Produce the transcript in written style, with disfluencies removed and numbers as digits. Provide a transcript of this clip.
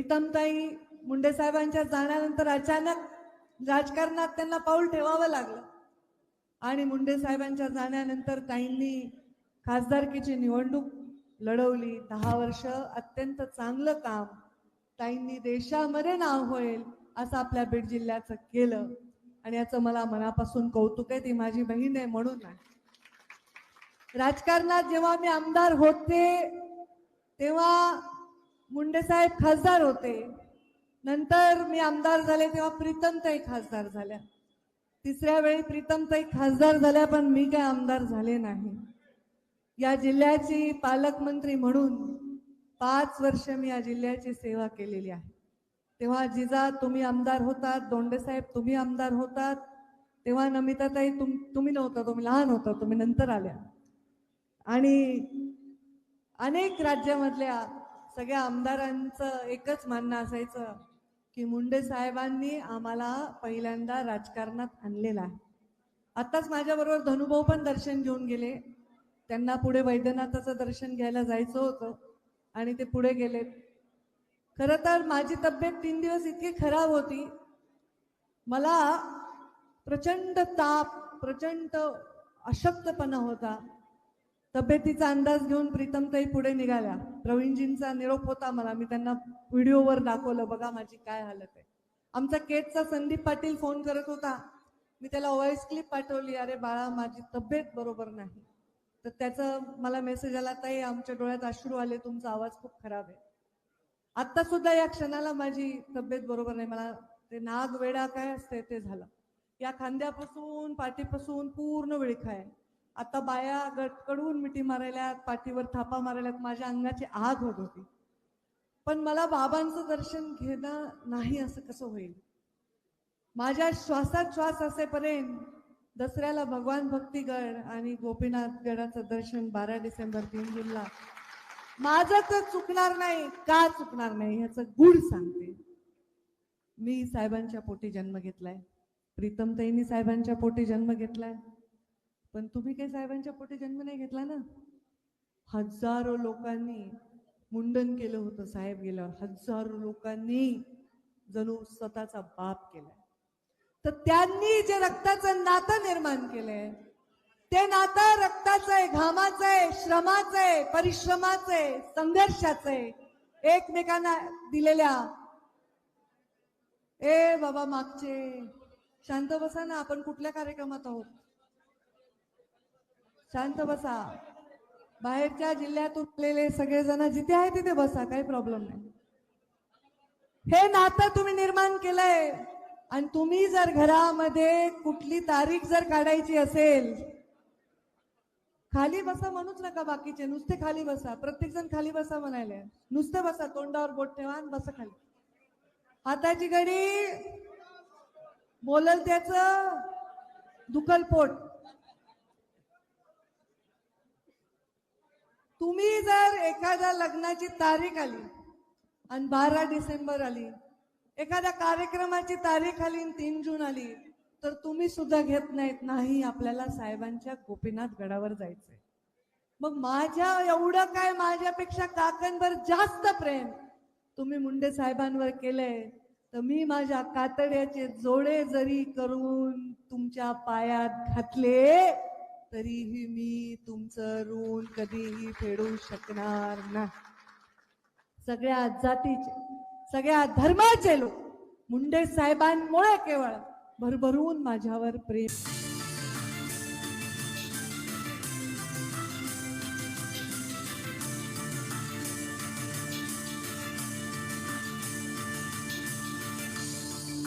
प्रीतमताई मुंडे साहेबांच्या जाण्यानंतर अचानक राजकारणात त्यांना पाऊल ठेवावं लागलं आणि मुंडे साहेबांच्या जाण्यानंतर ताईंनी खासदारकीची निवडणूक लढवली. 10 वर्ष अत्यंत चांगलं काम ताईंनी देशामध्ये नाव होईल असं आपल्या बीड जिल्ह्याचं केलं आणि याचं मला मनापासून कौतुक आहे. ती माझी बहीण आहे म्हणून नाही. राजकारणात जेव्हा मी आमदार होते तेव्हा मुंडे साहेब खासदार होते. नंतर मी आमदार झाले तेव्हा प्रीतमताई खासदार झाल्या. तिसऱ्या वेळी प्रीतमताई खासदार झाल्या पण मी काय आमदार झाले नाही. या जिल्ह्याची पालकमंत्री म्हणून 5 वर्ष मी या जिल्ह्याची सेवा केलेली आहे. तेव्हा जिजा तुम्ही आमदार होतात, दोंडे साहेब तुम्ही आमदार होतात, तेव्हा नमिताताई तुम्ही नव्हता, तुम्ही लहान होता, तुम्ही नंतर आल्या. आणि अनेक राज्यामधल्या सगळ्या आमदारांचं एकच म्हणणं असायचं की मुंडे साहेबांनी आम्हाला पहिल्यांदा राजकारणात आणलेलं आहे. आत्ताच माझ्याबरोबर धनुभाऊ पण दर्शन घेऊन गेले. त्यांना पुढे वैद्यनाथाचं दर्शन घ्यायला जायचं होतं आणि ते पुढे गेलेत. खरं तर माझी तब्येत 3 दिवस इतकी खराब होती, मला प्रचंड ताप, प्रचंड अशक्तपणा होता. तब्येतीचा अंदाज घेऊन प्रीतमताई पुढे निघाल्या. प्रवीणजींचा निरोप होता मला, मी त्यांना व्हिडिओवर दाखवलं, बघा माझी काय हालत आहे. आमचा केजचा संदीप पाटील फोन करत होता, मी त्याला व्हॉइस क्लिप पाठवली, अरे बाळा माझी तब्येत बरोबर नाही. तर त्याचा मला मेसेज आला, ताई आमच्या डोळ्यात अश्रू आले, तुमचा आवाज खूप खराब आहे. आता सुद्धा या क्षणाला माझी तब्येत बरोबर नाही. मला ते नाग वेडा काय असते ते झालं. या खांद्यापासून पाठीपासून पूर्ण विळखा आहे. आता बाया गटकडून मिठी मारायल्यात, पाठीवर थापा मारायल्यात, माझ्या अंगाची आग होत होती. पण मला बाबांचं दर्शन घेणं नाही असं कसं होईल. माझ्या श्वासात श्वास असेपर्यंत दसऱ्याला भगवान भक्तीगड आणि गोपीनाथ गडाचं दर्शन 12 डिसेंबर 3 जूनला माझं तर चुकणार नाही. का चुकणार नाही ह्याचं गुढ सांगते. मी साहेबांच्या पोटी जन्म घेतलाय, प्रीतमताईंनी साहेबांच्या पोटी जन्म घेतलाय, पण तुम्ही काही साहेबांच्या पोटी जन्म नाही घेतला ना. हजारो लोकांनी मुंडन केलं होतं साहेब गेल्यावर, हजारो लोकांनी जणू स्वतःचा बाप केलाय. तर त्यांनी जे रक्ताचं नातं निर्माण केलंय ते नातं रक्ताचं आहे, घामाचं आहे, श्रमाचं आहे, परिश्रमाचं आहे, संघर्षाचं आहे, एकमेकांना दिलेल्या. ए बाबा मागचे शांत बसा ना, आपण कुठल्या कार्यक्रमात आहोत, शांत बसा. बाहेरच्या जिल्ह्यातून आलेले सगळेजण जिथे आहे तिथे बसा, काही प्रॉब्लेम नाही. हे नातं तुम्ही निर्माण केलंय आणि तुम्ही जर घरामध्ये कुठली तारीख जर काढायची असेल, खाली बसा म्हणूच नका, बाकीचे नुसते खाली बसा, प्रत्येक जण खाली बसा म्हणायला, नुसते बसा, तोंडावर बोट ठेवा आणि बसा खाली. हाताची घडी बोलल त्याच दुखल पोट. तुम्ही जर एखाद्या लग्नाची तारीख आली आणि 12 डिसेंबर आली, एखाद्या कार्यक्रमाची तारीख आली आणि 3 जून आली, तर तुम्ही सुद्धा घेत नाहीत, नाही आपल्याला साहेबांच्या गोपीनाथ गडावर जायचंय. मग माझ्या एवढं काय, माझ्यापेक्षा काकणभर जास्त प्रेम तुम्ही मुंडे साहेबांवर केलंय, तर मी माझ्या कातड्याचे जोडे जरी करून तुमच्या पायात घातले तरीही मी तुमचं ऋण कधीही फेडू शकणार नाही. सगळ्या जातीचे, सगळ्या धर्माचे लोक मुंडे साहेबांमुळे केवळ भरभरून माझ्यावर प्रेम